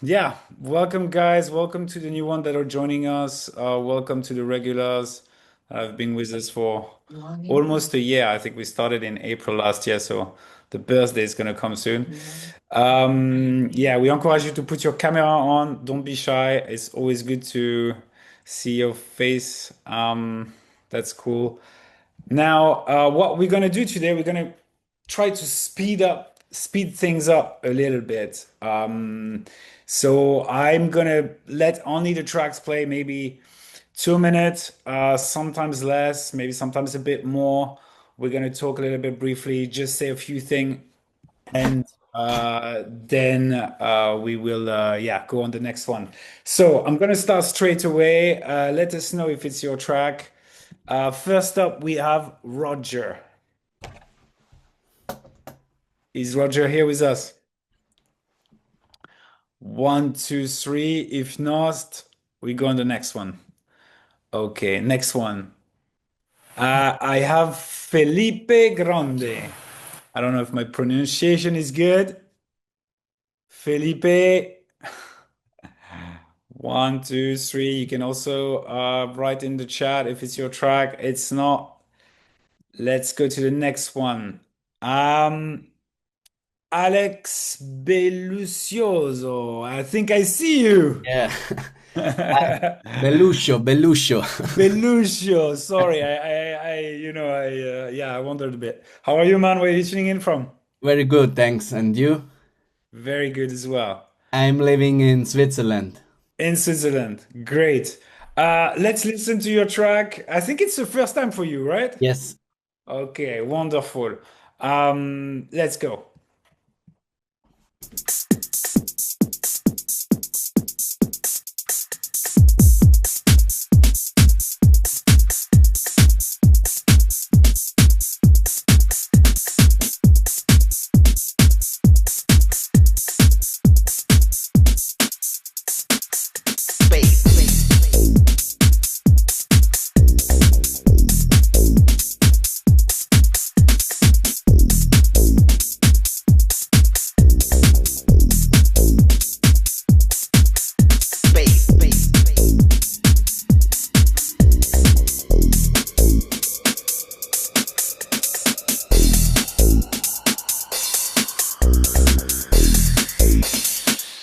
Yeah, welcome guys. Welcome to the new one that are joining us. Welcome to the regulars. I've been with us for almost a year. I think we started in April last year, so the birthday is gonna come soon. Yeah, we encourage you to put your camera on. Don't be shy. It's always good to see your face. That's cool. Now, what we're gonna do today, we're gonna try to speed things up a little bit. So I'm gonna let only the tracks play, maybe 2 minutes, sometimes less, maybe sometimes a bit more. We're gonna talk a little bit briefly, just say a few things, and then we will, yeah, go on the next one. So I'm gonna start straight away. Let us know if it's your track. First up, we have Roger. Is Roger here with us? One, two, three. If not, we go on the next one. Okay, next one. I have Felipe Grande. I don't know if my pronunciation is good. Felipe. One, two, three. You can also write in the chat if it's your track. It's not. Let's go to the next one. Um, Alex Belucioso. I think I see you. Yeah. Beluscio, Beluscio. Beluccio. Sorry, yeah, I wondered a bit. How are you, man? Where are you tuning in from? Very good, thanks. And you? Very good as well. I'm living in Switzerland. In Switzerland. Great. Let's listen to your track. I think it's the first time for you, right? Yes. Okay, wonderful. Let's go.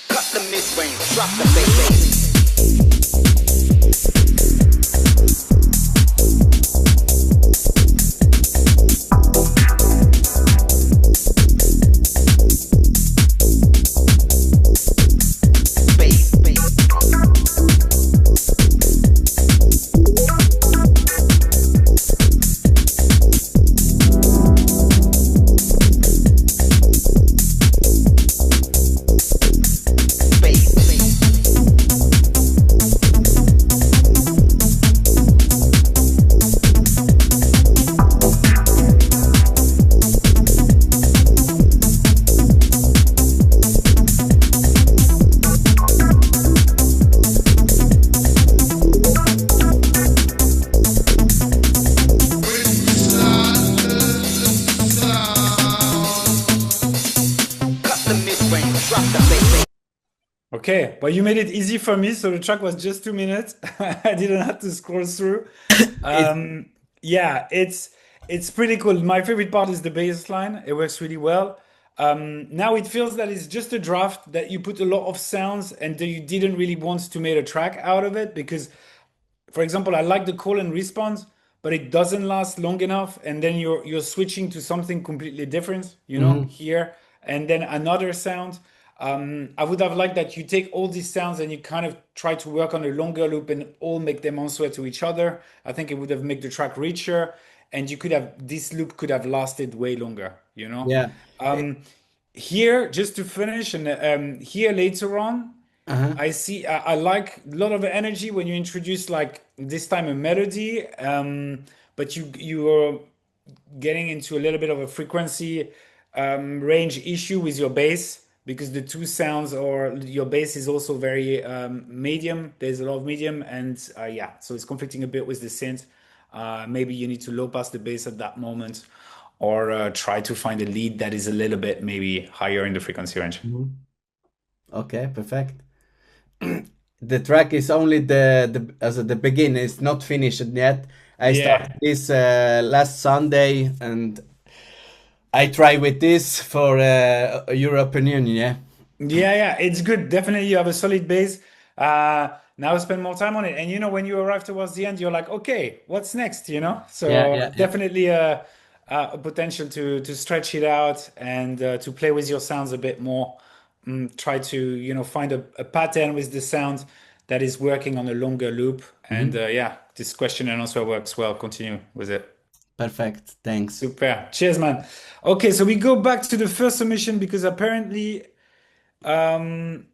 Cut the mid-range, drop the bass. Cut the mid-range, drop the bass. Okay, but you made it easy for me, so the track was just 2 minutes. I didn't have to scroll through. It's Yeah, it's pretty cool. My favorite part is the bass line. It works really well. Now it feels that it's just a draft that you put a lot of sounds and that you didn't really want to make a track out of it because, for example, I like the call and response, but it doesn't last long enough, and then you're switching to something completely different, mhm. here, and then another sound. I would have liked that you take all these sounds and you kind of try to work on a longer loop and all make them answer to each other. I think it would have made the track richer, and you could have this loop could have lasted way longer. Yeah. Um, Here, just to finish, and here later on. Uh-huh. I see. I like a lot of energy when you introduce like this time a melody, but you're getting into a little bit of a frequency range issue with your bass because the two sounds or your bass is also very medium. There's a lot of medium, and yeah, so it's conflicting a bit with the synth. Maybe you need to low pass the bass at that moment, or try to find a lead that is a little bit maybe higher in the frequency range. Mhm. Okay, perfect. the track is only the as at the beginning. It's not finished yet. I Yeah. started this last Sunday, and I try with this for European Union. Yeah, Yeah, yeah, it's good. Definitely, you have a solid base. Now spend more time on it. And when you arrive towards the end, you're like, okay, what's next? yeah, yeah, So yeah. definitely a potential to stretch it out and to play with your sounds a bit more. Try to find a pattern with the sound that is working on a longer loop. And Mhm. yeah, this question and answer works well. Continue with it. Perfect. Thanks. Super. Cheers, man. Okay, so we go back to the first submission because apparently. Um,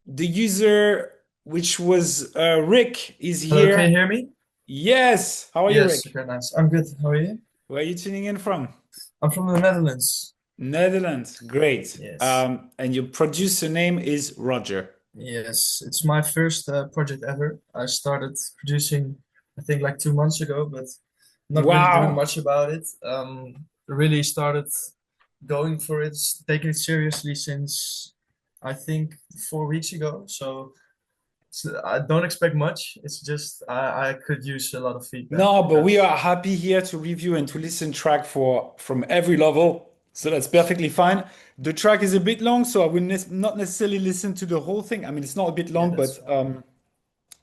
the user, which was Rick, is Hello, can you here. hear me? Yes. How are you, Yes, Rick? okay, nice. I'm good. How are you? Where are you tuning in from? I'm from the Netherlands. Netherlands. Great. Yes. And your producer name is Roger. Yes, it's my first project ever. I started producing, I think, like 2 months ago, but not really doing Wow. much about it. Really started going for it, taking it seriously since I think 4 weeks ago. So I don't expect much. It's just I could use a lot of feedback No, but we because are happy here to review and to listen track from every level. So that's perfectly fine. The track is a bit long, so I will not necessarily listen to the whole thing. I mean, it's not a bit yeah, long, that's but fine.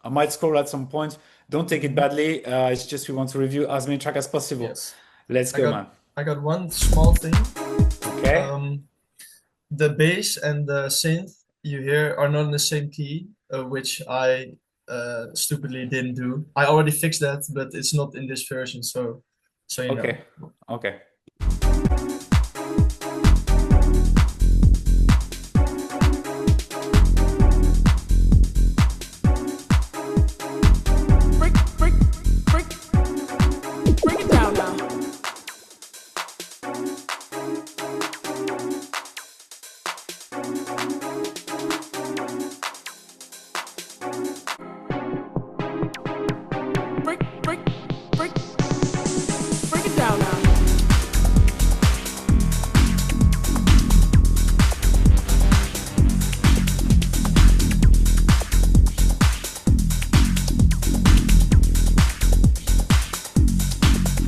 I might scroll at some point. Don't take it Hmm. badly. It's just we want to review as many tracks as possible. Yes. Let's I go, got man. I got one small thing. Okay. Um, the bass and the synth you hear are not in the same key, which I stupidly didn't do. I already fixed that, but it's not in this version, so you know. Okay. Okay. Break, break, break, break it down now. Break, break, break, break it down now.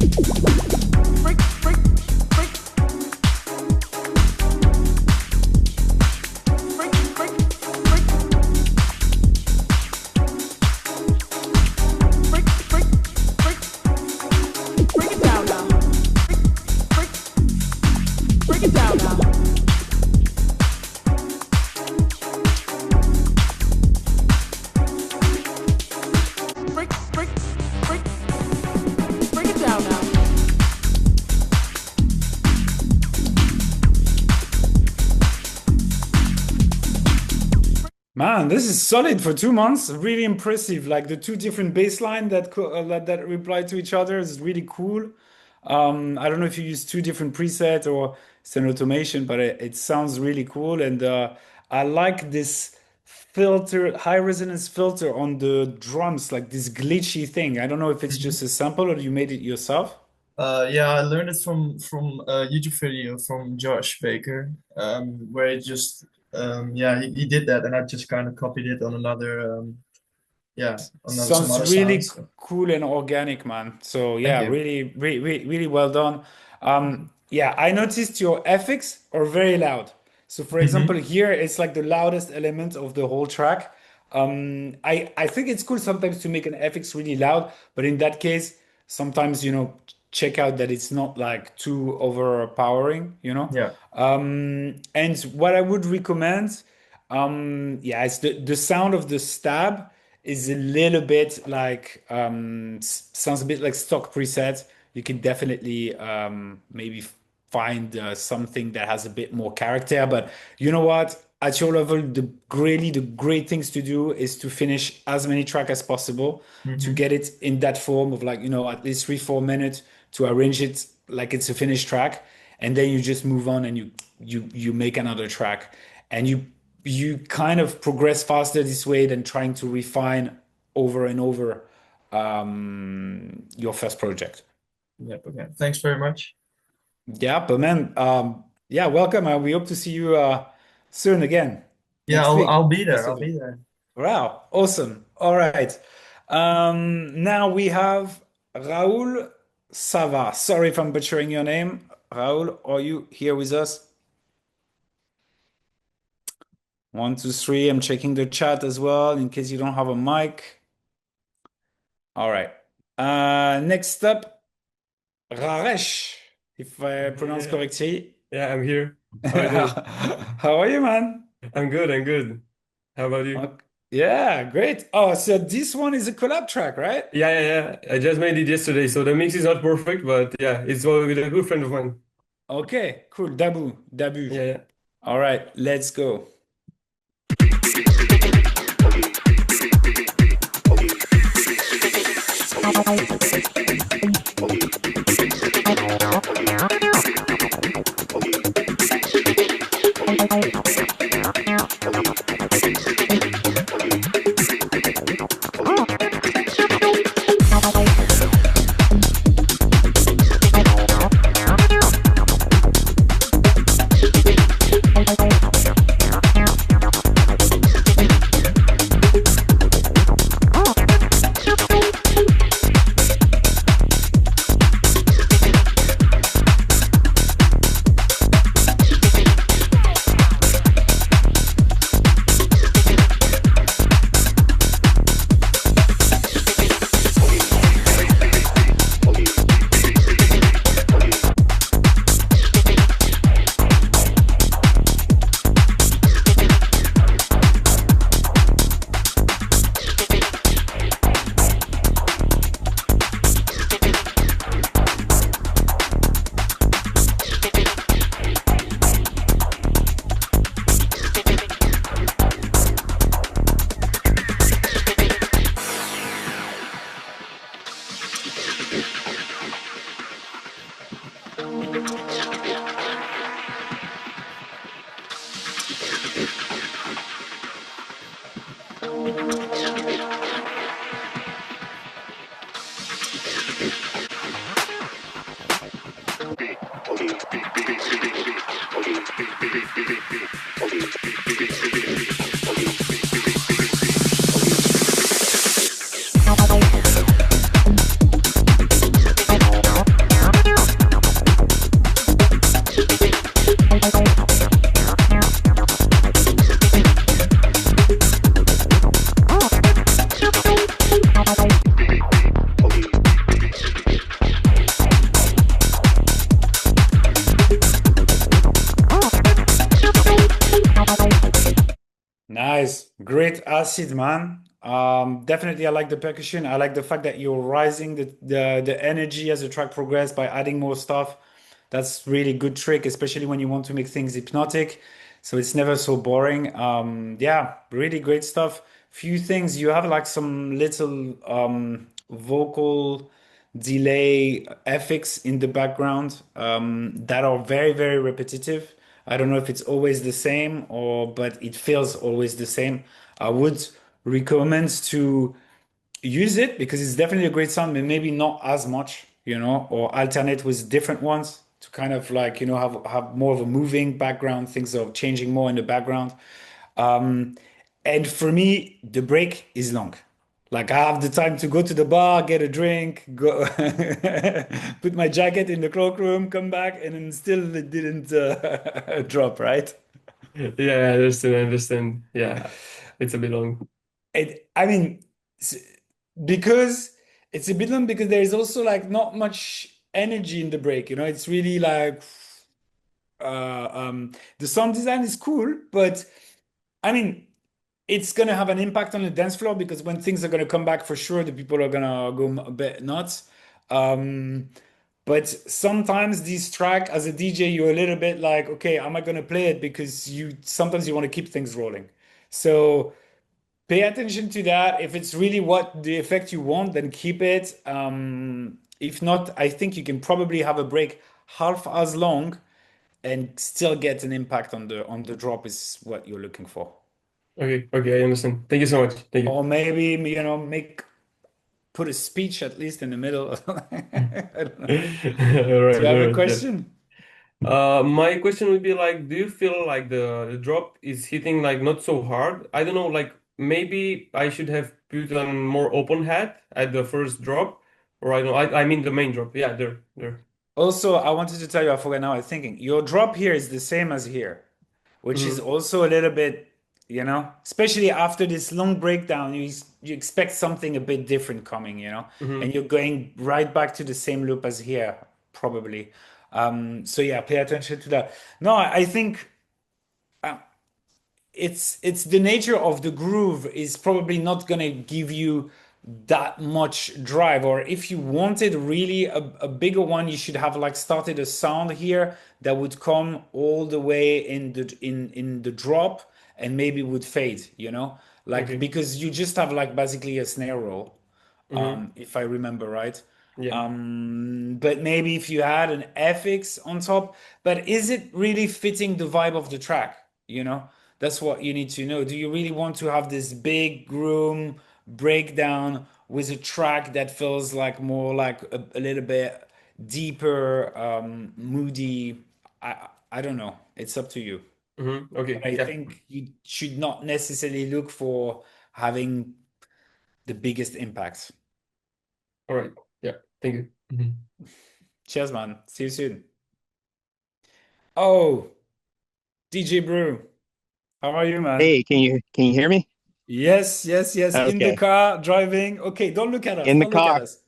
Break, break, break, break, break, break, break, break, break, break it down now. Break, break it down now. Break, break, break, break it down now. Man, this is solid for 2 months. Really impressive. Like the two different bass line that reply to each other is really cool. I don't know if you use two different presets or it's an automation, but it sounds really cool. And I like this filter, high resonance filter on the drums, like this glitchy thing. I don't know if it's Mhm. just a sample or you made it yourself. Yeah, I learned it from a YouTube video from Josh Baker, where he just yeah he did that, and I just kind of copied it on another yeah on some Sounds other really sounds. So, cool and organic, man. So thank yeah, you. really, really, really, really well done. Hmm. Yeah, I noticed your FX are very loud. So for example, Hmm. here it's like the loudest element of the whole track. I think it's cool sometimes to make an FX really loud, but in that case, sometimes check out that it's not like too overpowering. Yeah. And what I would recommend, yeah, it's the sound of the stab is a little bit like sounds a bit like stock preset. You can definitely maybe find something that has a bit more character. But you know what? At your level, the great things to do is to finish as many tracks as possible to Hmm. get it in that form of like at least 3 4 minutes to arrange it like it's a finished track, and then you just move on and you make another track, and you kind of progress faster this way than trying to refine over and over your first project. Yep. Okay. Thanks very much. Yeah, but man, yeah, welcome. We hope to see you soon again Yeah, next I'll week, I'll be there. I'll possibly. be there. Wow, awesome. All right. Now we have Raul Sava. Sorry if I'm butchering your name. Raul, are you here with us? One, two, three. I'm checking the chat as well in case you don't have a mic. All right. Next up, Raresh, if I pronounce Yeah, correctly. yeah, I'm here. How are you doing? How are you, man? I'm good, I'm good. How about you? Ok- Yeah, great. Oh, so this one is a collab track, right? Yeah, yeah, yeah. I just made it yesterday, so the mix is not perfect, but yeah, it's with a good friend of mine. Okay, cool. Dabu, Dabu. Yeah, yeah. All right, let's go. Nice. Great acid, man. Definitely I like the percussion. I like the fact that you're rising the energy as the track progresses by adding more stuff. That's really good trick, especially when you want to make things hypnotic. So it's never so boring. Yeah, really great stuff. Few things. You have like some little vocal delay effects in the background that are very, very repetitive. I don't know if it's always the same or, but it feels always the same. I would recommend to use it because it's definitely a great sound, but maybe not as much, or alternate with different ones to kind of like, have more of a moving background, things are changing more in the background. Um, and for me, the break is long. Like I have the time to go to the bar, get a drink, go put my jacket in the cloakroom, come back, and then still it didn't drop, right? Yeah, I understand, I understand. Yeah, it's a bit long. I mean, s- because it's a bit long because there is also like not much energy in the break, it's really like the sound design is cool, but I mean, it's gonna have an impact on the dance floor because when things are gonna come back for sure, the people are gonna go a bit nuts. Um, but sometimes this track, as a DJ, you're a little bit like, okay, am I gonna play it? Because you sometimes you want to keep things rolling. So pay attention to that. If it's really what the effect you want, then keep it. If not, I think you can probably have a break half as long and still get an impact on the drop is what you're looking for. Okay, okay, I understand. Thank you so much. Thank you. Or maybe, make put a speech at least in the middle. I don't know. All Do you right, have all a right, yeah. question? My question would be like, do you feel like the drop is hitting like not so hard? I don't know, like maybe I should have put on more open hat at the first drop, or I don't. I mean the main drop. Yeah, there. Also, I wanted to tell you, I forgot now, I'm thinking, your drop here is the same as here, which is Hmm. also a little bit, especially after this long breakdown, you expect something a bit different coming, and Hmm. you're going right back to the same loop as here, probably. So yeah, pay attention to that. No, I think it's the nature of the groove is probably not gonna give you that much drive. Or if you wanted really a bigger one, you should have like started a sound here that would come all the way in the drop and maybe would fade, like Okay. because you just have like basically a snare roll, Hmm. if I remember right. Yeah. But maybe if you had an FX on top, but is it really fitting the vibe of the track? That's what you need to know. Do you really want to have this big room breakdown with a track that feels like more like a little bit deeper, moody? I don't know. It's up to you. Hmm. But Okay. I Yeah. think you should not necessarily look for having the biggest impact. All right. Yeah. Thank you. Mhm. Cheers, man. See you soon. Oh, DJ Brew, how are you, man? Hey, can you hear me? Yes, yes, yes. In the Okay. car, driving. Okay, don't look at us. In the Don't look at car. us.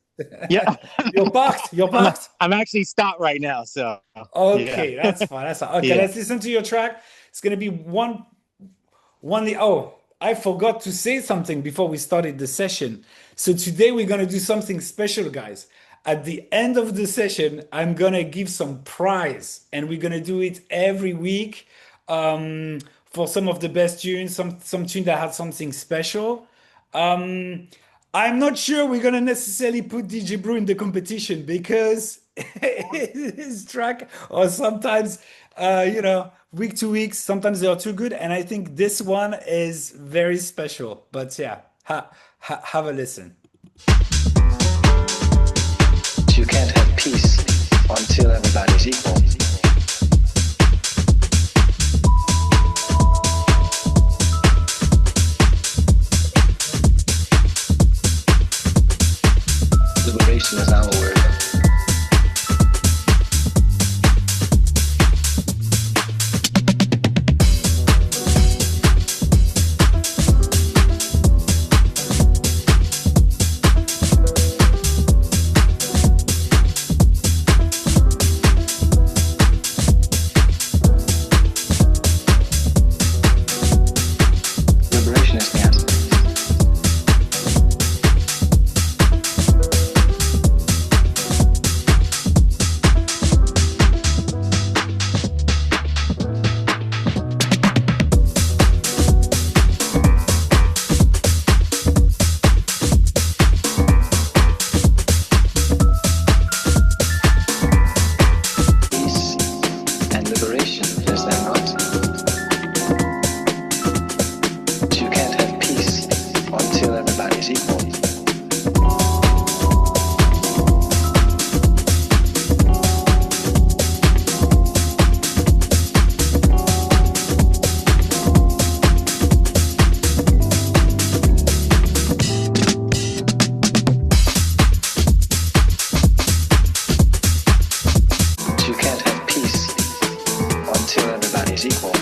Yeah. You're parked. You're I'm parked. I'm actually stopped right now, so yeah. Okay, that's fine. That's fine. Okay, Yeah. let's listen to your track. It's gonna be oh, I forgot to say something before we started the session. So today we're gonna do something special, guys. At the end of the session, I'm gonna give some prize, and we're gonna do it every week for some of the best tunes, some tune that had something special. Um, I'm not sure we're gonna necessarily put DJ Brew in the competition because his track, or sometimes, week to week, sometimes they are too good, and I think this one is very special. But yeah, have a listen. You can't have peace until everybody's equal. Liberation is our word. Liberation is the answer. Peace and liberation is that not? But you can't have peace until everybody's equal. But you can't have peace until everybody's equal.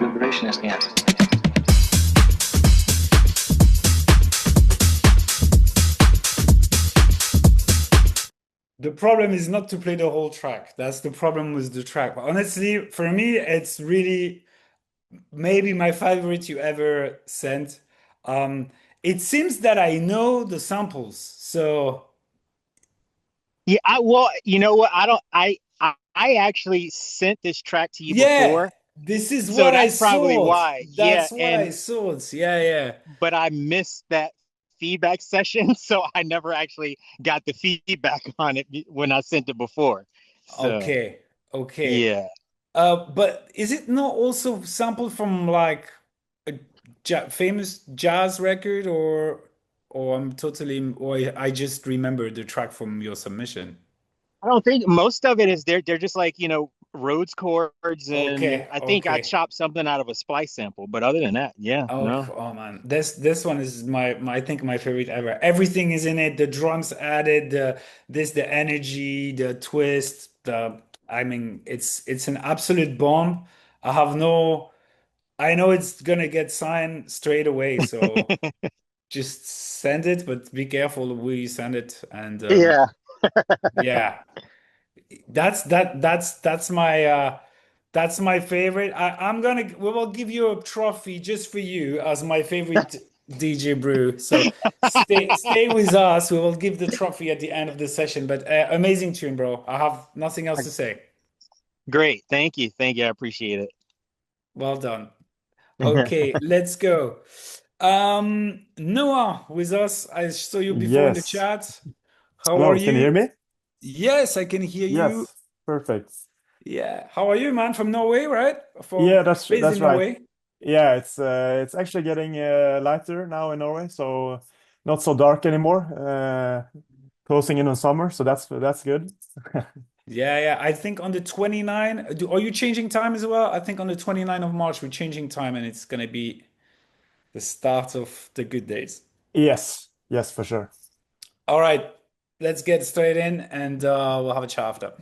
Liberation is the answer. The problem is not to play the whole track. That's the problem with the track. But honestly, for me, it's really maybe my favorite you ever sent. Um, it seems that I know the samples. So Yeah, well, you know what? I actually sent this track to you yeah, before, this is so what I that's probably thought. why. Yeah, That's what I and thought. Yeah, yeah. but I missed that feedback session, so I never actually got the feedback on it when I sent it before. So, Okay, okay. yeah. But is it not also sampled from like a ja famous jazz record, or I'm totally, or I just remember the track from your submission? I don't think most of it is they're just like, Rhodes chords, and Okay, I think I okay. chopped something out of a splice sample. But other than that, yeah, Oh, no. oh man, this one is my I think my favorite ever. Everything is in it. The drums added, the energy, the twist, the I mean, it's an absolute bomb. I have no, I know it's gonna get signed straight away, so just send it, but be careful where you send it. And Yeah. yeah, that's my favorite. I'm gonna we will give you a trophy just for you as my favorite DJ Brew. So stay with us. We will give the trophy at the end of the session. But amazing tune, bro. I have nothing else to say. Great. Thank you. Thank you. I appreciate Well done. it. Okay, let's go. Noah with us. I saw you before in the Yes. chat. How are Hello, can you you? hear me? Yes, I can hear you. Yes. Perfect. Yeah. How are you, man? From Norway, right? Yeah, For that's based that's in right. Norway. Yeah, it's actually getting lighter now in Norway, so not so dark anymore. Closing in on summer, so that's good. Yeah, yeah. I think on the 29, are you changing time as well? I think on the 29th of March, we're changing time and it's gonna be the start of the good days. Yes. Yes, for sure. All right, let's get straight in and we'll have a chat after.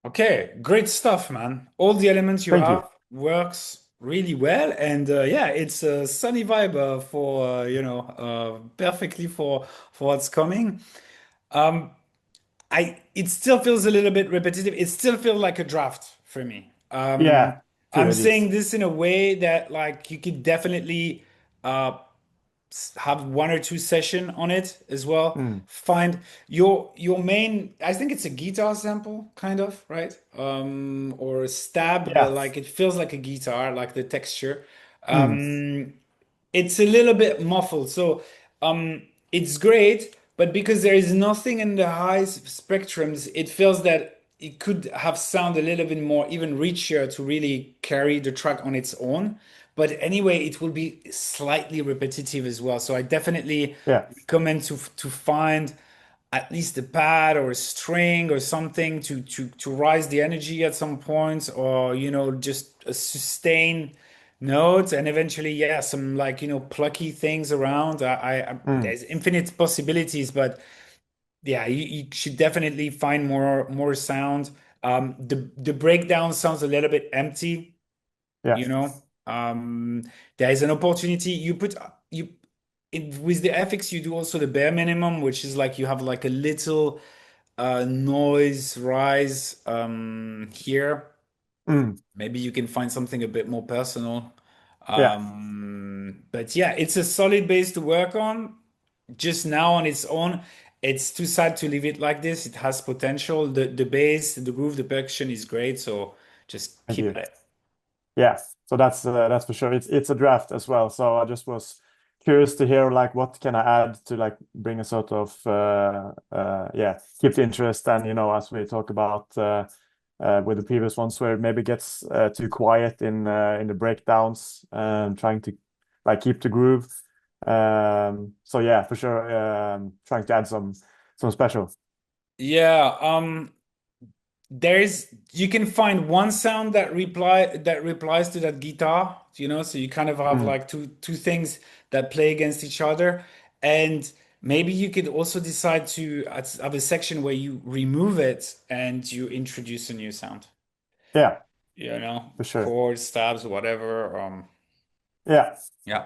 Okay, great stuff, man. All the elements you Thank you. have works really well, and yeah, it's a sunny vibe for perfectly for what's coming. Um, I it still feels a little bit repetitive. It still feels like a draft for me. Yeah, too, I'm it is. saying this in a way that like you could definitely uh have one or two session on it as well. Mm. Find your main, I think it's a guitar sample, kind of, right? Or a stab, but Yes. like it feels like a guitar, like the texture. Mm. Um, it's a little bit muffled. So it's great, but because there is nothing in the high spectrums, it feels that it could have sound a little bit more even richer to really carry the track on its own. But anyway, it will be slightly repetitive as well. So I definitely Yeah. recommend to find at least a pad or a string or something to rise the energy at some points, or just sustain notes, and eventually, yeah, some like, plucky things around. Mm. There's infinite possibilities, but yeah, you should definitely find more sound. The breakdown sounds a little bit empty, Yeah. you know. There is an opportunity with the FX, you do also the bare minimum, which is like you have like a little noise rise here. Mm. Maybe you can find something a bit more personal. Yeah. But yeah, it's a solid base to work on. Just now on its own, it's too sad to leave it like this. It has potential. The bass, the groove, the percussion is great. So just Thank keep you. at it. Yeah, so that's for sure. It's a draft as well. So I just was curious to hear like what can I add to like bring a sort of yeah, keep the interest, and as we talk about with the previous ones where it maybe gets too quiet in the breakdowns, trying to like keep the groove. So yeah, for sure, trying to add some special. Yeah, you can find one sound that replies to that guitar, so you kind of have Mm. like two things that play against each other. And maybe you could also decide to have a section where you remove it and you introduce a new sound, Yeah, for sure. chords, stabs, whatever. Yeah, Yeah,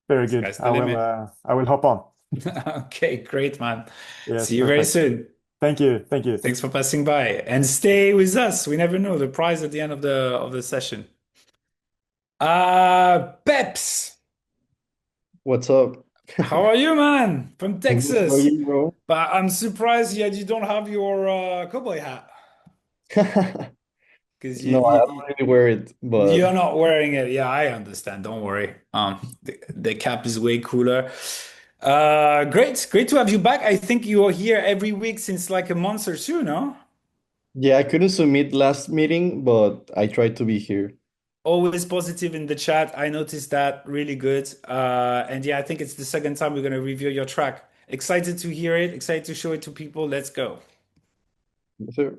very good. sky's the limit. I will hop on. Okay, great, man. Yes, See you very perfect. soon. Thank you. Thank you. Thanks for passing by and stay with us. We never know the prize at the end of the session. Peps, What's up? how are you, man? From I'm good. How are Texas. you, bro? But I'm surprised yet you don't have your cowboy hat because No, I don't really wear it, but you're not wearing it. Yeah, I understand. Don't worry. The cap is way cooler. Great to have you back. I think you are here every week since like a month or two, no? yeah, I couldn't submit last meeting, but I tried to be here. Always positive in the chat. I noticed that really good. And yeah, I think it's the second time we're going to review your track. Excited to hear it, excited to show it to people. Let's go. Sure.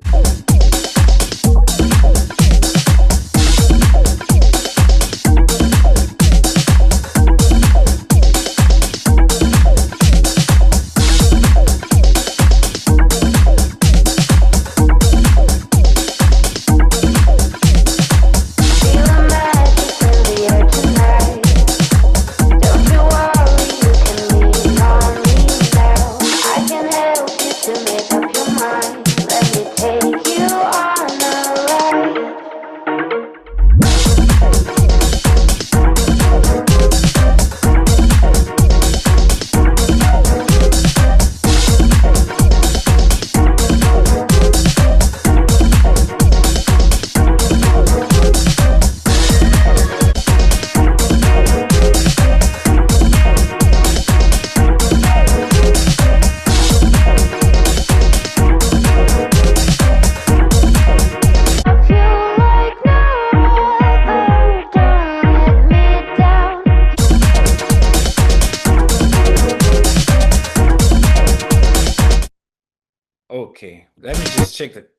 Okay, let me just check that.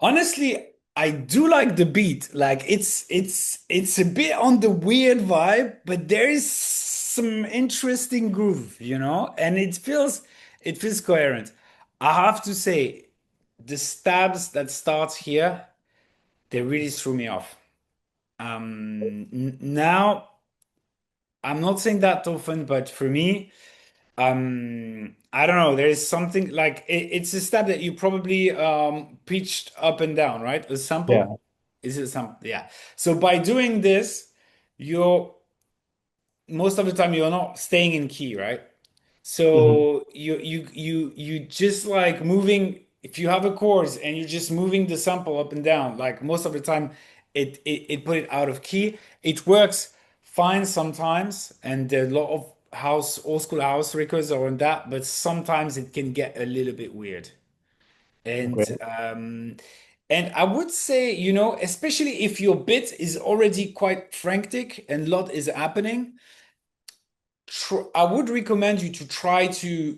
Honestly, I do like the beat. Like it's a bit on the weird vibe, but there is some interesting groove, and it feels coherent. I have to say, the stabs that start here, they really threw me off. Now I'm not saying that often, but for me, I don't know. There is something like it's a stab that you probably pitched up and down, right? A Yeah. sample? Is it some? Yeah. So by doing this, you're most of the time you're not staying in key, right? Hmm. So you just like moving. If you have a chorus and you're just moving the sample up and down, like most of the time, it put it out of key. It works fine sometimes, and a lot of old school house records are on that, but sometimes it can get a little bit weird. And Okay. and I would say, especially if your bit is already quite frantic and a lot is happening, I would recommend you to try to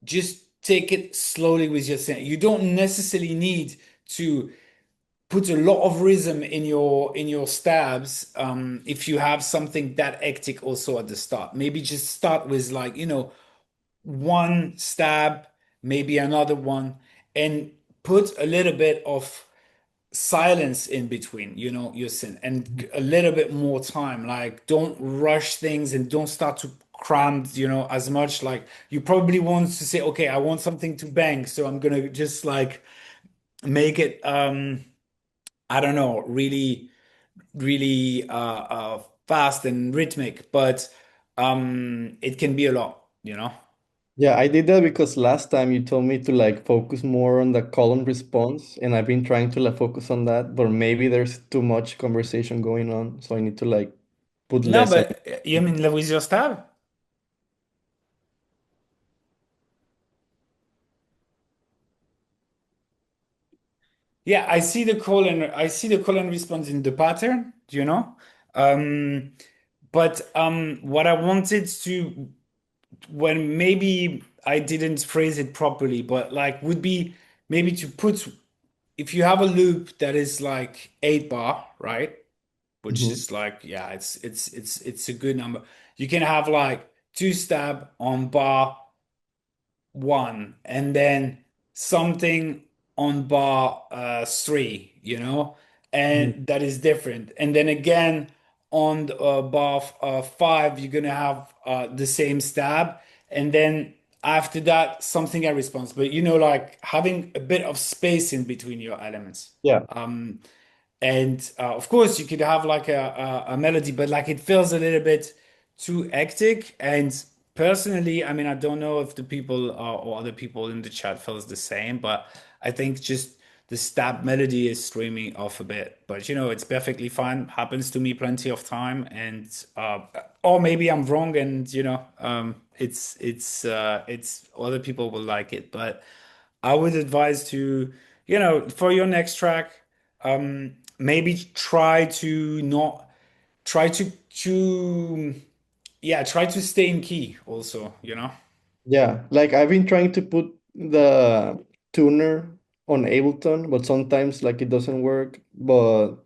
just take it slowly with your synth. You don't necessarily need to put a lot of rhythm in your stabs if you have something that hectic also at the start. Maybe just start with like, one stab, maybe another one, and put a little bit of silence in between, your synth, and a little bit more time. Like, don't rush things and don't start to cram, as much. Like, you probably want to say, okay, I want something to bang, so I'm gonna just like make it, I don't know, really, really fast and rhythmic, but it can be a lot. Yeah, I did that because last time you told me to like focus more on the call and response, and I've been trying to like focus on that, but maybe there's too much conversation going on, so I need to like put No, less. but you mean with your stab? Yeah, I see the call and response in the pattern. Um, but what I wanted to, when maybe I didn't phrase it properly, but like would be maybe to put, if you have a loop that is like 8 bar, right? Which Mhm. is like, yeah, it's a good number. You can have like two stab on bar one, and then something on bar three, Mhm. and that is different. And then again on the, bar five, you're gonna have the same stab, and then after that, something at response. But like having a bit of space in between your elements. Yeah. And of course, you could have like a melody, but like it feels a little bit too hectic. And personally, I mean, I don't know if the people or other people in the chat feels the same, but I think just the stab melody is streaming off a bit. But it's perfectly fine. Happens to me plenty of time, and or maybe I'm wrong, and it's other people will like it, but I would advise to, for your next track, maybe try to not try to yeah, try to stay in key also. Yeah, like I've been trying to put the tuner on Ableton, but sometimes like it doesn't work. But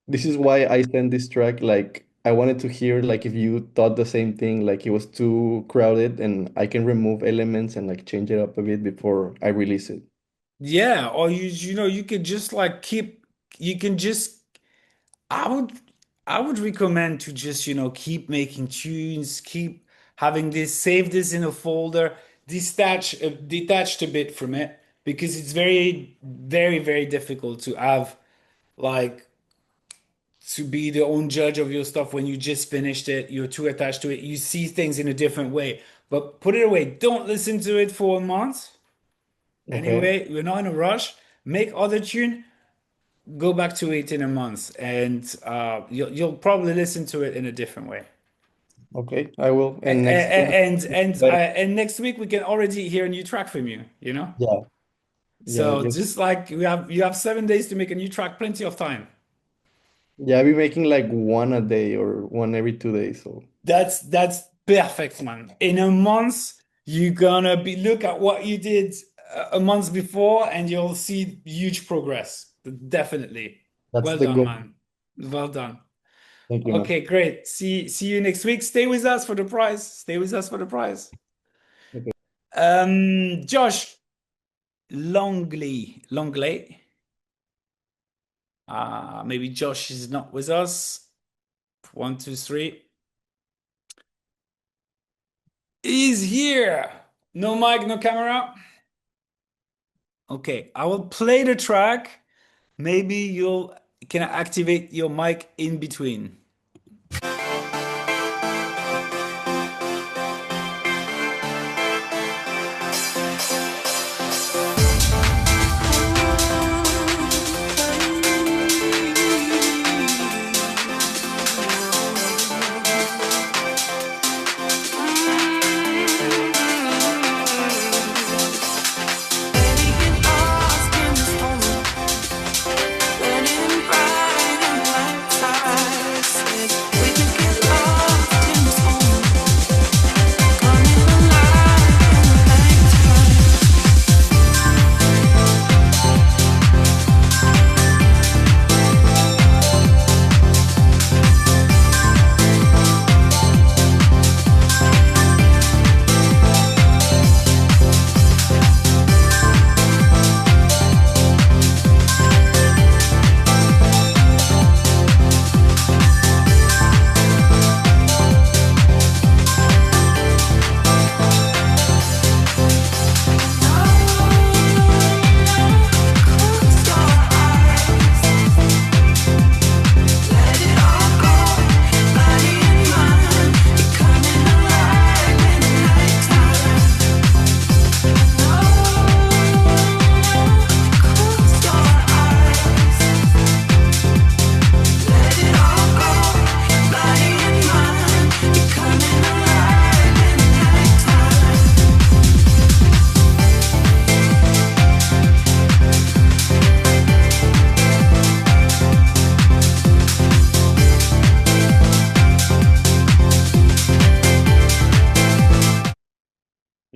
this is why I sent this track. Like I wanted to hear like if you thought the same thing, like it was too crowded, and I can remove elements and like change it up a bit before I release it. Yeah, or you could just like you can just I would I would recommend to just, keep making tunes, keep having this, save this in a folder, detached a bit from it, because it's very, very, very difficult to have like to be the own judge of your stuff when you just finished it, you're too attached to it, you see things in a different way. But put it away. Don't listen to it for a month. Okay. Anyway, we're not in a rush. Make other tune, go back to it in a month, and you'll probably listen to it in a different way. Okay, I will. And next week, And next week we can already hear a new track from you. yeah, yeah, So just just like you have 7 days to make a new track, plenty of time. yeah, I'll be making like one a day or one every 2 days. So That's perfect, man. In a month, you're gonna be look at what you did a month before, and you'll see huge progress. Definitely. that's Well the done, goal. man. Well done. Thank you, man. Okay, great. See you next week. Stay with us for the prize. Stay with us for the prize. Okay. Josh Longley. Maybe Josh is not with us. One, two, three. He's here. No mic, no camera. Okay, I will play the track. Maybe you'll can activate your mic in between. Burning bright in my eyes.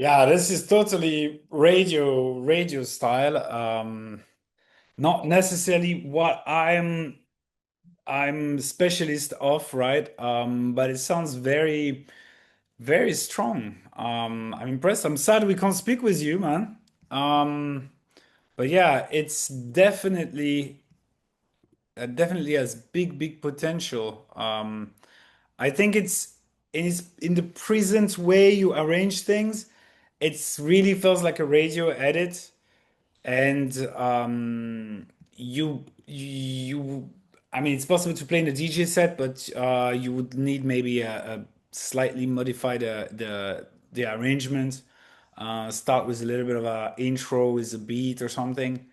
Yeah, this is totally radio style. Not necessarily what I'm specialist of, right? But it sounds very, very strong. I'm impressed. I'm sad we can't speak with you, man. But yeah, it's definitely has big, big potential. I think it's in the present way you arrange things. It's really feels like a radio edit, and you I mean it's possible to play in a DJ set, but you would need maybe a slightly modify the arrangement. Start with a little bit of a intro with a beat or something.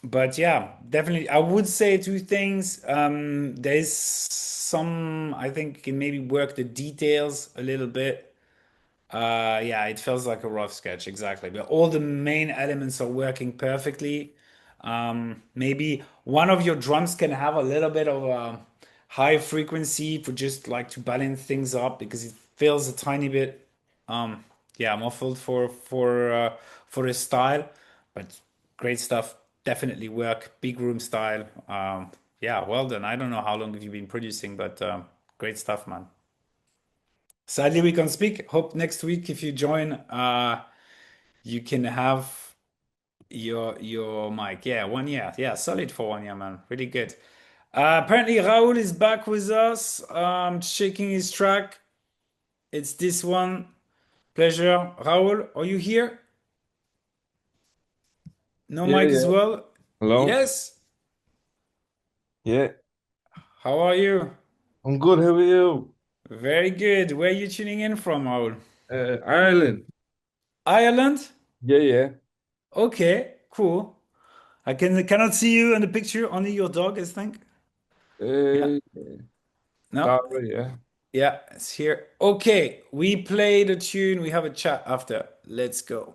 But yeah, definitely I would say two things. There's some I think you can maybe work the details a little bit. Yeah, it feels like a rough sketch, exactly. But all the main elements are working perfectly. Maybe one of your drums can have a little bit of a high frequency for just like to balance things up because it feels a tiny bit, um, yeah, muffled for his style. But great stuff. Definitely work. Big room style. Yeah, well done. I don't know how long have you been producing, but great stuff, man. Sadly, we can speak. Hope next week, if you join, you can have your mic. Yeah, 1 year. Yeah, solid for 1 year, man. Really good. Apparently, Raul is back with us. Checking his track. It's this one. Pleasure. Raul, are you here? No Yeah, mic as yeah. well. Hello. Yes. Yeah, How are you? I'm good. How are you? Very good. Where are you tuning in from, Raul? Ireland. Ireland? Yeah, yeah. Okay, cool. Cannot see you in the picture, only your dog, I think. Yeah. Uh, No. Galway, yeah. Yeah, it's here. Okay, we play the tune. We have a chat after. Let's go.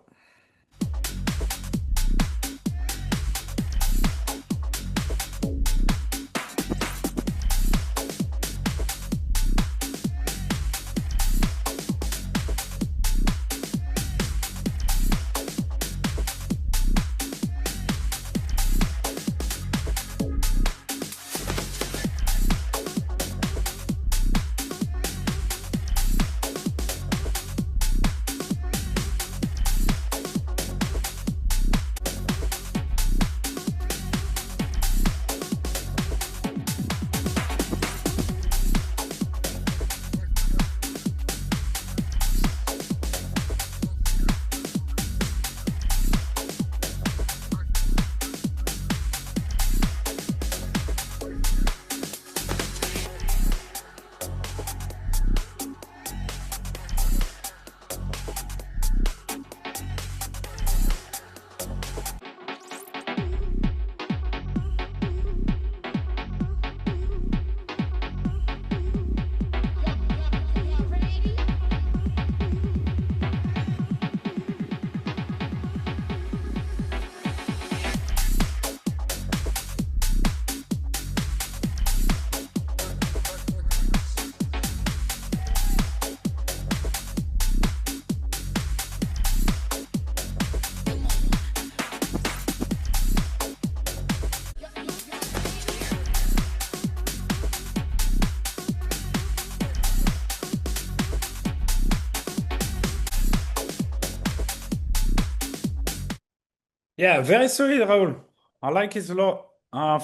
Yeah, very solid, Raul. I like it a lot.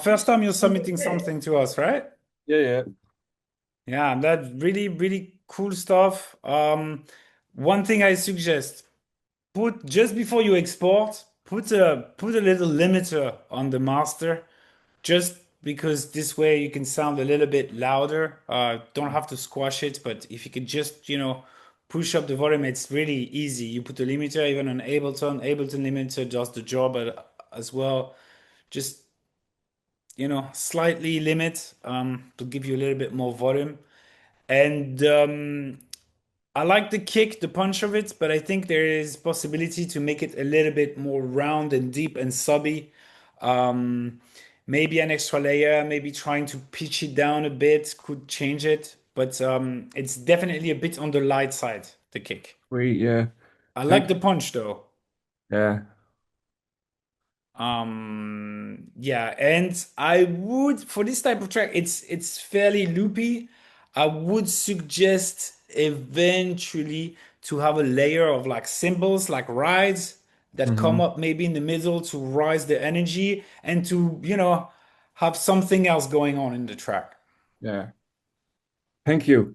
First time you're submitting something to us, right? Yeah, yeah. Yeah, that really, really cool stuff. One thing I suggest, put just before you export, put a little limiter on the master, just because this way you can sound a little bit louder. Don't have to squash it, but if you could just, push up the volume, it's really easy. You put a limiter even on Ableton. Ableton limiter does the job as well. Just, slightly limit to give you a little bit more volume. And I like the kick, the punch of it, but I think there is possibility to make it a little bit more round and deep and subby. Um, Maybe an extra layer, maybe trying to pitch it down a bit could change it, but it's definitely a bit on the light side, the kick. Great, yeah. I like Thank the you. punch though. Yeah. Yeah, and I would for this type of track, it's fairly loopy. I would suggest eventually to have a layer of like cymbals, like rides that come Hmm. up maybe in the middle to rise the energy and to, have something else going on in the track. Yeah. Thank you.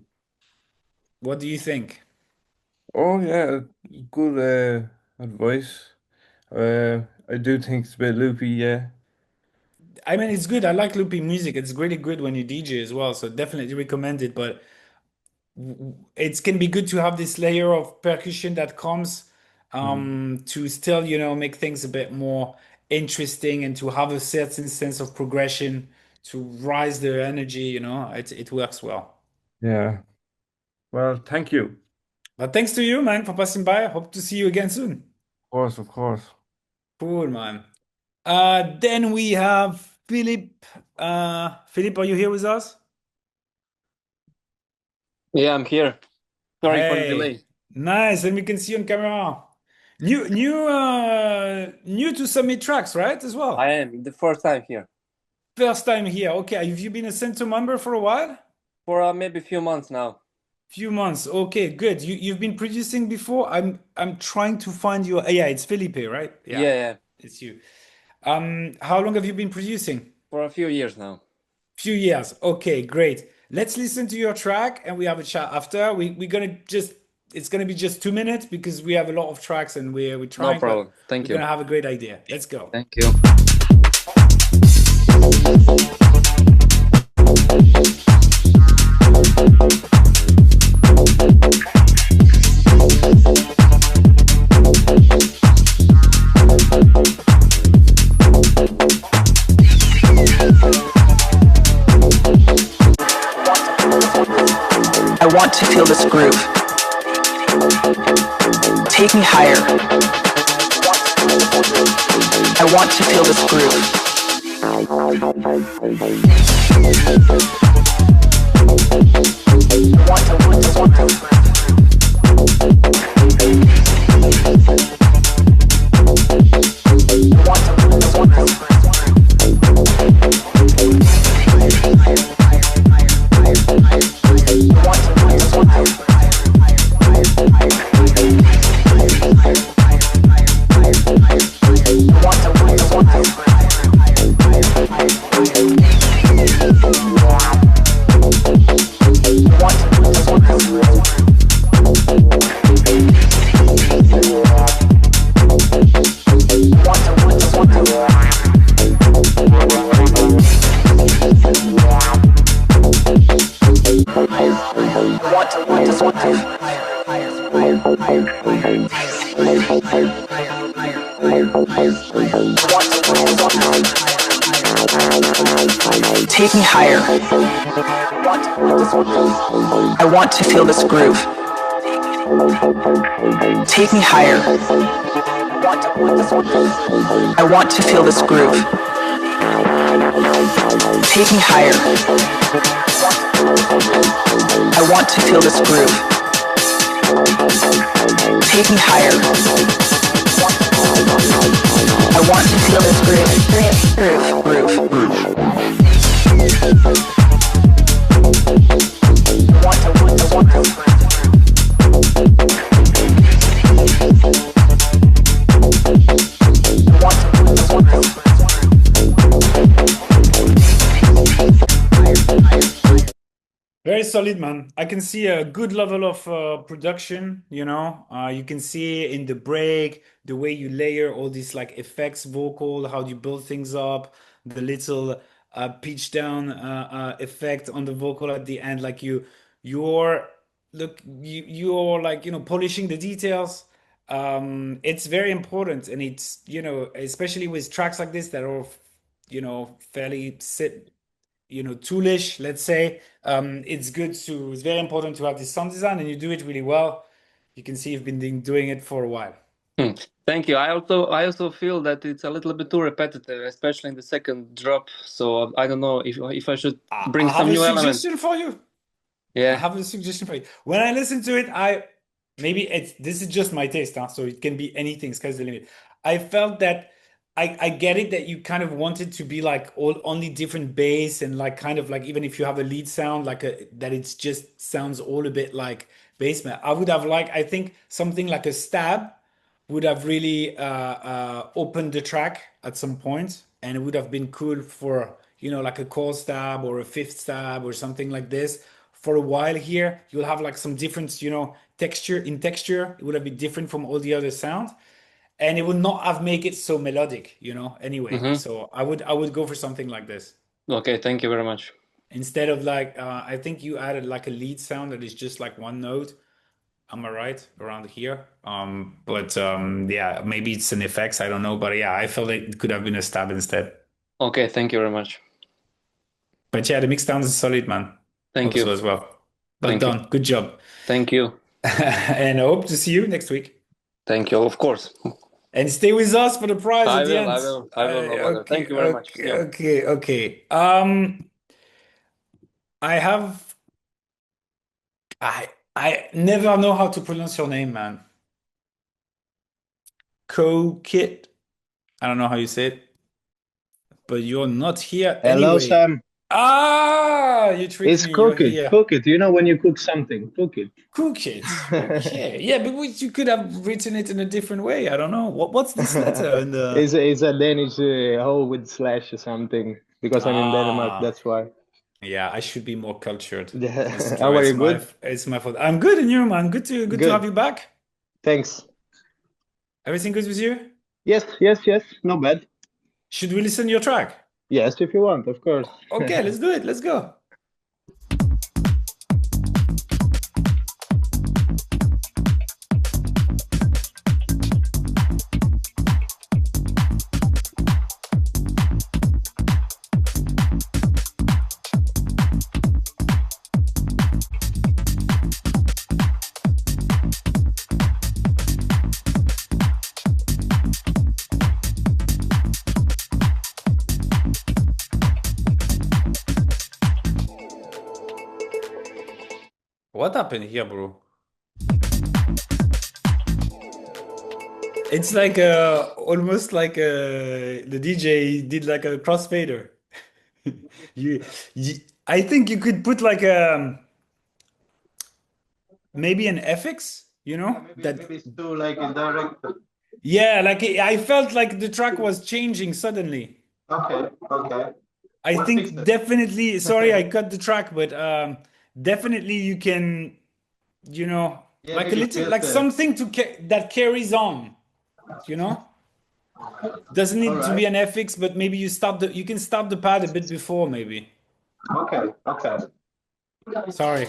What do you think? Oh yeah, good advice. I do think it's a bit loopy, yeah. I mean, it's good. I like looping music. It's really good when you DJ as well, so definitely recommend it. But it can be good to have this layer of percussion that comes Mm. to still, make things a bit more interesting and to have a certain sense of progression to rise the energy, it works well. Yeah. Well, thank you. But thanks to you, man, for passing by. Hope to see you again soon. Of course, of course. Cool, man. Then we have Philip. Philip, are you here with us? Yeah, I'm here. Sorry for the Hey, delay. nice. And we can see you on camera. New to Summit Tracks, right? As I well. am the first time here First time here. Okay. Have you been a SYNTHO member for a while? for maybe a few months now. Few months. Okay, good. You've been producing before. I'm trying to find you. Yeah, it's Felipe, right? Yeah, Yeah, yeah, it's you. How long have you been producing? for a few years now. Few years. Okay, great. Let's listen to your track and we have a chat after. We're gonna just it's gonna be just 2 minutes because we have a lot of tracks and we're No trying, but problem. we're Thank you. gonna have a great idea. Let's go. Thank you. I want to feel this groove. Take me higher. I want to feel this groove. Take me higher. I want to feel this groove. Take me higher. I want to feel this groove. Take me higher. I want to feel this groove. Take me higher. I want to feel this groove. Very solid, man. I can see a good level of production, you can see in the break, the way you layer all these like effects, vocal, how you build things up, the little pitch down effect on the vocal at the end. Like you're you're like, polishing the details. It's very important and it's, especially with tracks like this that are, fairly toolish, let's say. It's very important to have this sound design, and you do it really well. You can see you've been doing it for a while. Hmm. Thank you. I also feel that it's a little bit too repetitive, especially in the second drop. So I don't know if I should bring I have some a new elements. suggestion for you. I Yeah. have a suggestion for you. When I listen to it, I maybe this is just my taste, huh? So it can be anything, sky's the limit. I felt that I get it that you kind of wanted to be like only different bass and like kind of like even if you have a lead sound like that it's just sounds all a bit like bass. I would have liked, I think something like a stab would have really opened the track at some point, and it would have been cool for, you know, like a chord stab or a fifth stab or something like this. For a while here, you'll have like some difference, you know, texture. It would have been different from all the other sounds, and it would not have make it so melodic, you know. Anyway, so I would go for something like this Okay, thank you very much. instead of like I think you added like a lead sound that is just like one note. Am I right around here? But yeah, maybe it's an effects. I don't know, but yeah, I felt it could have been a stab instead. Okay, thank you very much. But yeah, the mix sounds is solid, man. Thank Also you. as well. Well Thank you. done. Good job. Thank you. And I hope to see you next week. Thank you, of course. And stay with us for the prize I at the will, end. I will, no bother. Okay, Thank you very much. Yeah. okay. I have I never know how to pronounce your name, man. Kit. I don't know how you say it, but you're not here Hello, anyway. Sam. Ah, you tricked It's me. cook You're it. here. Cook it. You know when you cook something, cook it. Cook it. Okay. Yeah, but you could have written it in a different way. I don't know. What's this letter in the? It's a Danish hole with slash or something because I'm in Denmark. Ah, That's why. yeah. I should be more cultured. Yeah. Listen, How Joe, are you? Good? it's my fault. I'm good, and you, man. Good to have you back. Thanks. Everything good with you? Yes. No bad. Should we listen to your track? Yes, if you want, of course. Okay, let's do it. Let's go. What happened here, bro? It's like almost like the DJ did like a crossfader. you, I think you could put like maybe an FX, you know? Maybe it's too like indirect. Yeah, like I felt like the track was changing suddenly. Okay. I We'll think fix it. definitely, sorry, I cut the track, but definitely you can, you know, Yeah, like a maybe little, just, like something that carries on, you know? Doesn't need to be an FX, but maybe you can start the pad a bit before, maybe. Okay. Sorry.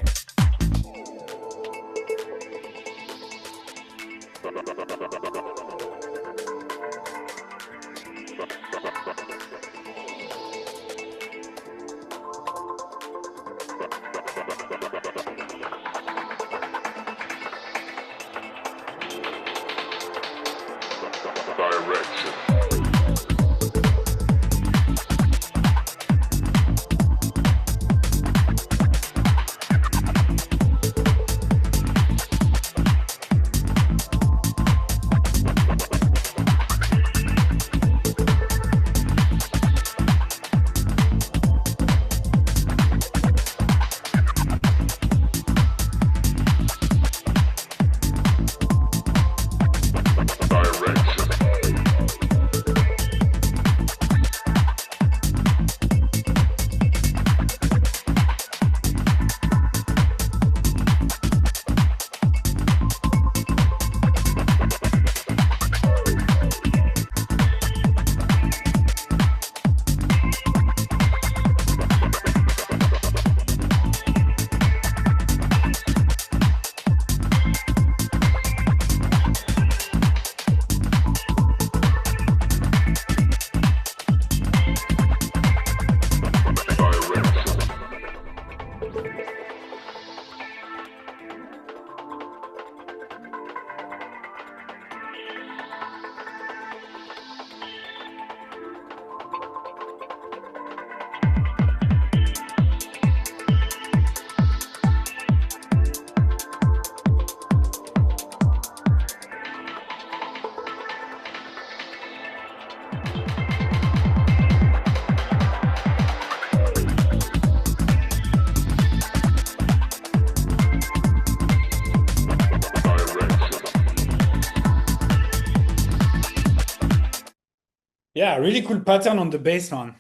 Yeah, really cool pattern on the bass, man.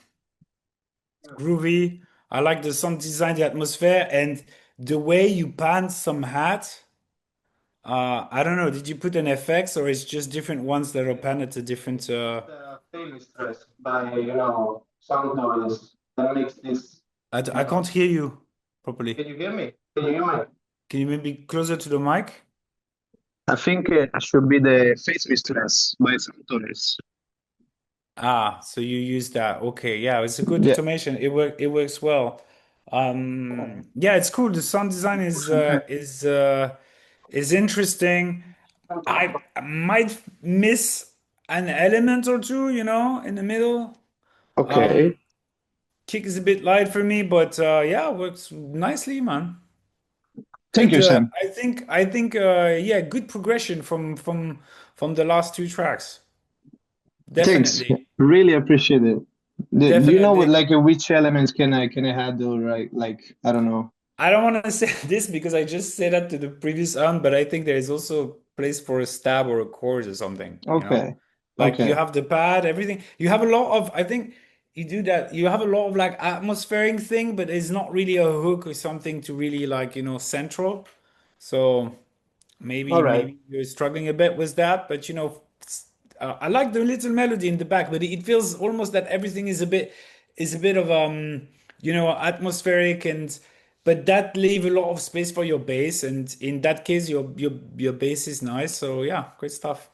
Groovy. I like the sound design, the atmosphere, and the way you pan some hat. I don't know. Did you put an FX or it's just different ones that are panned at a different? Famous dress by, SYNTHO is that makes this. I can't hear you properly. Can you hear me? Can you hear me? Can you maybe closer to the mic? I think it should be the face mistress by SYNTHO. Ah, so you use that. Okay, yeah, it's a good Yeah. automation. It works well. Yeah, it's cool. The sound design is interesting. I might miss an element or two, in the middle. Okay. Kick is a bit light for me, but yeah, works nicely, man. Thank Good. you, Sam. I think, yeah, good progression from the last two tracks. Thanks. Definitely. Really appreciate it. Do you know Definitely. like which elements can I handle, right? Like I don't know. I don't want to say this because I just said that to the previous one, but I think there is also a place for a stab or a chorus or something. Okay. Like you Okay. have the pad, everything. You have a lot of, I think you do that. You have a lot of like atmospheric thing, but it's not really a hook or something to really like, central. So All maybe right. maybe you're struggling a bit with that, but I like the little melody in the back, but it feels almost that everything is a bit of atmospheric and but that leave a lot of space for your bass, and in that case your bass is nice. So yeah, great stuff.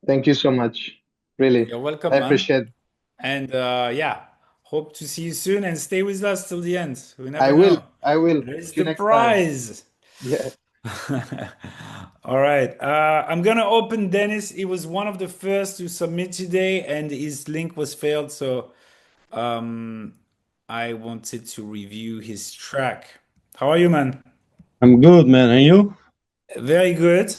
Thank you so much. Really. You're I welcome, man. appreciate. And yeah, hope to see you soon and stay with us till the end. We I never will. know. I will. There is See you the next time. prize. Yeah. All right. I'm gonna open Dennis. He was one of the first to submit today, and his link was failed. So I wanted to review his track. How are you, man? I'm good, man. And you? Very good.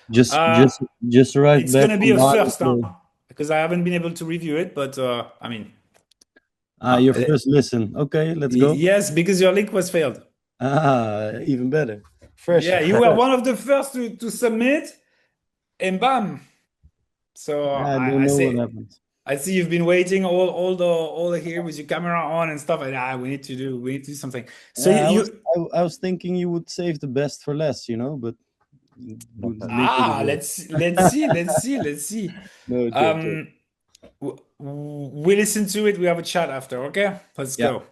Just Uh, just just right it's back gonna be from a the first, huh? island. Because I haven't been able to review it, but I mean, Your uh, first listen. Okay, let's go. yes, because your link was failed. Even better. Fresh. Yeah, you were one of the first to submit, and bam. So I I, don't I know what say happened. I see you've been waiting all here with your camera on and stuff. And we need to do something. So Yeah, you I was thinking you would save the best for last, but the link didn't work. let's see. No joke, joke. Um, we listen to it. We have a chat after. Okay, let's Yeah. go.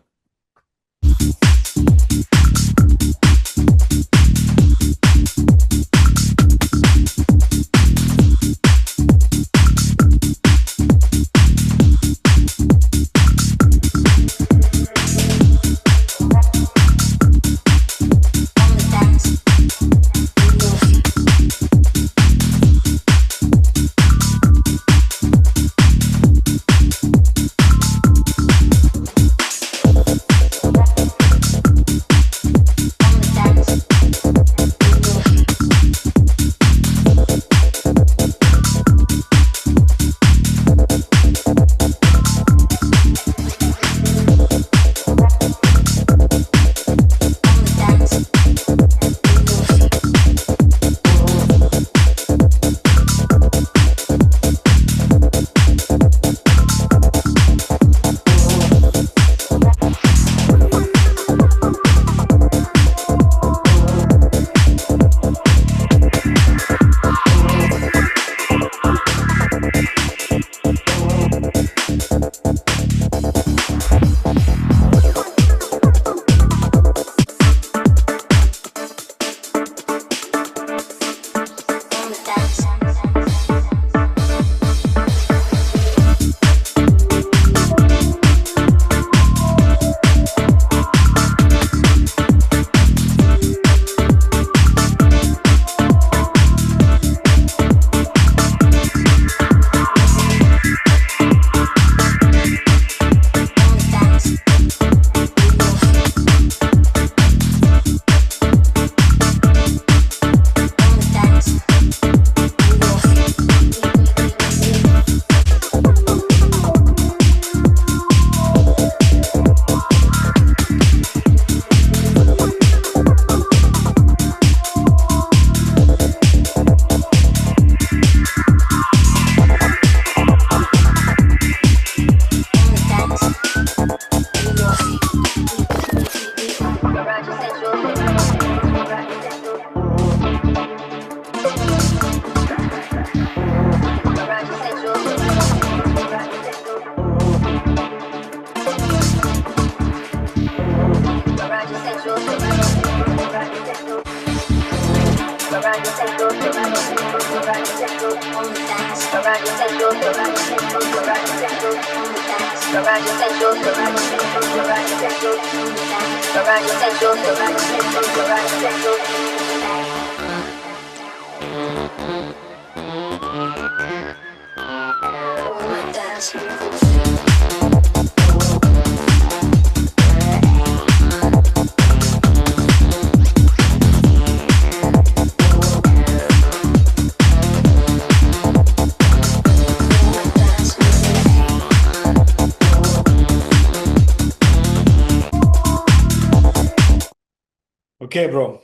Okay, bro.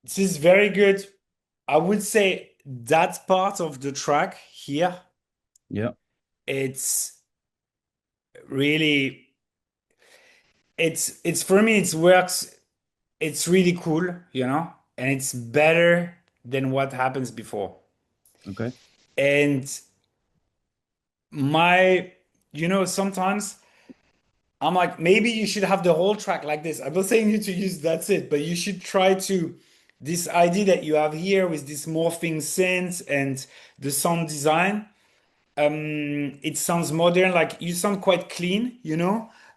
This is very good. I would say that part of the track here, Yeah. it's really it's for me it works. It's really cool, you know, and it's better than what happens before. Okay. And my, sometimes I'm like, maybe you should have the whole track like this. I'm not saying you to use that's it, but you should try to this idea that you have here with this morphing synth and the sound design. It sounds modern, like you sound quite clean,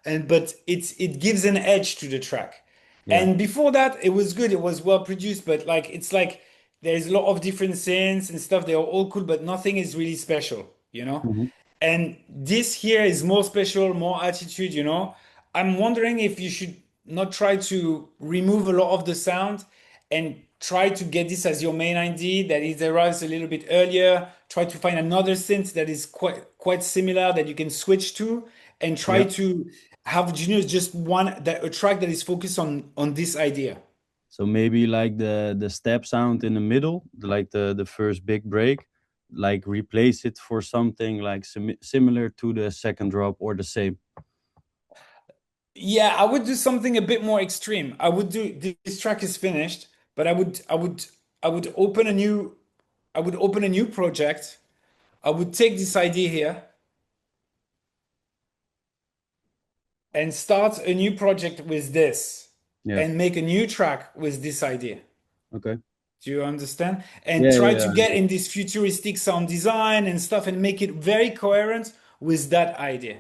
and but it gives an edge to the track. Yeah. And before that, it was good, it was well produced, but like it's like there's a lot of different synths and stuff. They are all cool, but nothing is really special. Mhm. And this here is more special, more attitude. I'm wondering if you should not try to remove a lot of the sound and try to get this as your main ID that it arrives a little bit earlier. Try to find another synth that is quite similar that you can switch to and try Yeah. to have just a track that is focused on this idea. So maybe like the step sound in the middle, like the first big break, like replace it for something like similar to the second drop or the same. Yeah, I would do something a bit more extreme. I would do this track is finished, but I would open a new project. I would take this idea here and start a new project with this Yeah. and make a new track with this idea. Okay. Do you understand? And Yeah, try yeah, to yeah. get in this futuristic sound design and stuff and make it very coherent with that idea,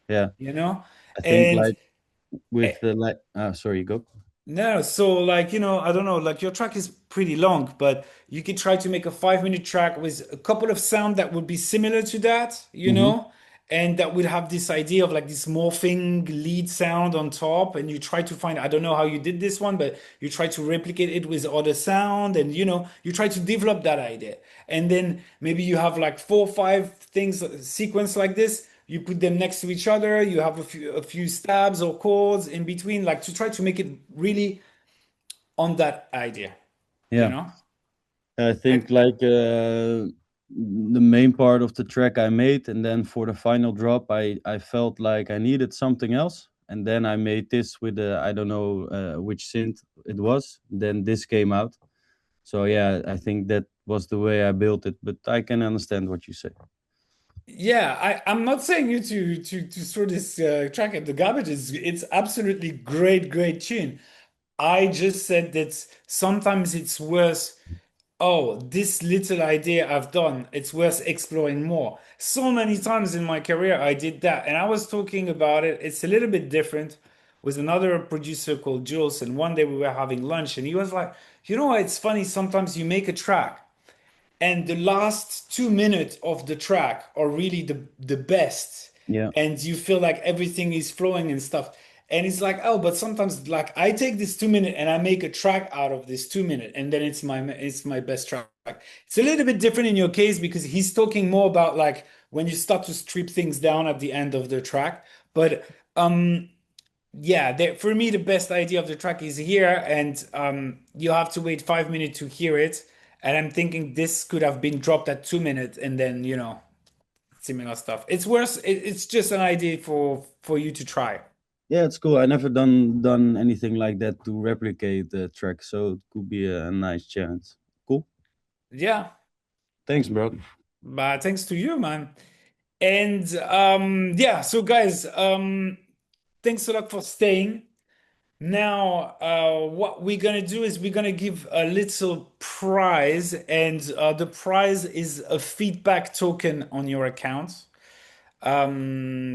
Yeah. you know? I think And like with the like sorry, go. no, so like, I don't know, like your track is pretty long, but you could try to make a 5-minute track with a couple of sound that would be similar to that, Mm-hmm. and that would have this idea of like this morphing lead sound on top. And you try to find, I don't know how you did this one, but you try to replicate it with other sound and you try to develop that idea. And then maybe you have like 4 or 5 things sequence like this. You put them next to each other. You have a few stabs or chords in between, like to try to make it really on that idea, you Yeah. know? I And think like the main part of the track I made, and then for the final drop, I felt like I needed something else, and then I made this with I don't know which synth it was. Then this came out. So yeah, I think that was the way I built it, but I can understand what you say. yeah, I'm not saying you to throw this track at the garbage. It's absolutely great tune. I just said that sometimes it's worth, oh, this little idea I've done, it's worth exploring more. So many times in my career, I did that. And I was talking about it. It's a little bit different with another producer called Jules. And one day we were having lunch, and he was like, it's funny. Sometimes you make a track and the last 2 minutes of the track are really the best, Yeah. and you feel like everything is flowing and stuff. And it's like, oh, but sometimes like I take this 2 minute and I make a track out of this 2 minute, and then it's my best track. It's a little bit different in your case because he's talking more about like when you start to strip things down at the end of the track. But yeah, for me, the best idea of the track is here, and you have to wait 5 minutes to hear it. And I'm thinking this could have been dropped at 2 minutes, and then similar stuff. It's worth. It's just an idea for you to try. Yeah, it's cool. I never done anything like that to replicate the track, so it could be a nice challenge. Cool. Yeah, Thanks, bro. but thanks to you, man. And yeah, so guys, thanks a lot for staying. Now, what we're gonna do is we're gonna give a little prize, and the prize is a feedback token on your account.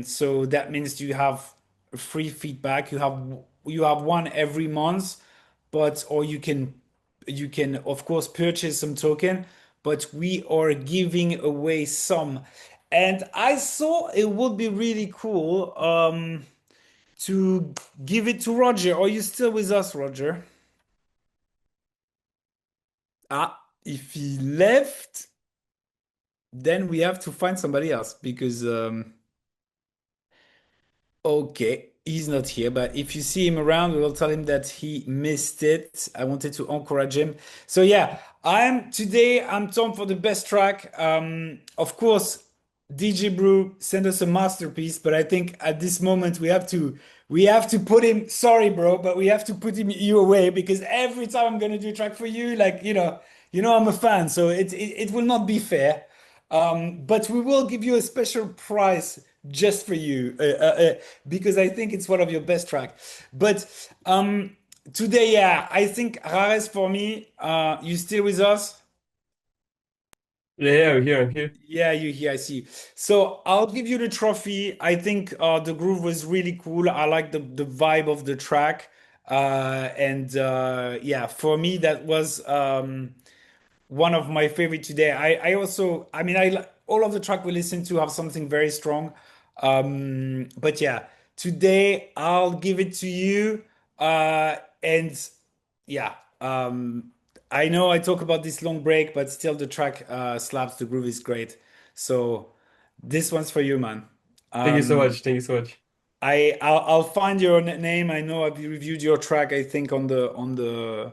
So that means you have free feedback. You have one every month, but or you can of course purchase some token, but we are giving away some. And I thought it would be really cool to give it to Roger. Are you still with us, Roger? Ah, if he left, then we have to find somebody else because okay, he's not here, but if you see him around, we will tell him that he missed it. I wanted to encourage him. So yeah, I'm Tom for the best track. Of course, DJ Brew send us a masterpiece, but I think at this moment we have to put him. Sorry, bro, but we have to put him you away because every time I'm gonna do a track for you, like I'm a fan, so it will not be fair. But we will give you a special prize just for you because I think it's one of your best track. But today, yeah, I think Rares for me. You still with us? Yeah, I'm here. Yeah, you here. I see. So I'll give you the trophy. I think the groove was really cool. I like the vibe of the track. And yeah, for me that was one of my favorite today. I also, I mean, all of the track we listen to have something very strong. But yeah, today I'll give it to you. And yeah, I know I talk about this long break, but still the track slaps. The groove is great. So this one's for you, man. Thank you so Um, much. Thank you so much. I'll find your name. I know I've reviewed your track. I think on the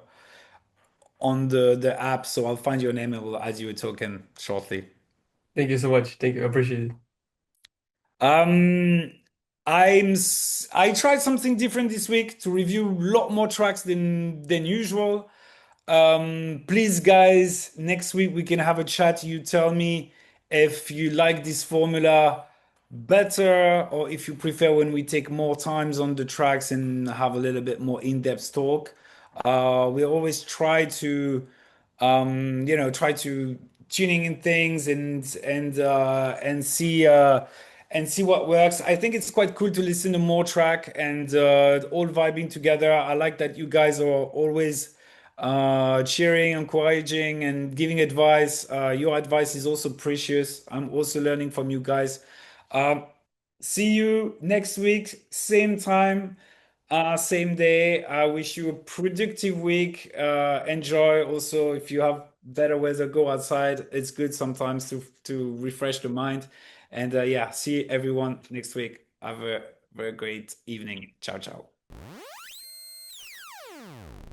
app, so I'll find your name and we'll add you a token shortly. Thank you so much. Thank you. I appreciate it. Um, I tried something different this week to review a lot more tracks than usual. Please, guys, next week we can have a chat. You tell me if you like this formula better or if you prefer when we take more times on the tracks and have a little bit more in-depth talk. We always try to tuning in things and see what works. I think it's quite cool to listen to more track and all vibing together. I like that you guys are always cheering, encouraging, and giving advice. Your advice is also precious. I'm also learning from you guys. Um, See you next week, same time, same day. I wish you a productive week. Enjoy also if you have better weather, go outside. It's good sometimes to refresh the mind. And yeah, see everyone next week. Have a very great evening. Ciao, ciao.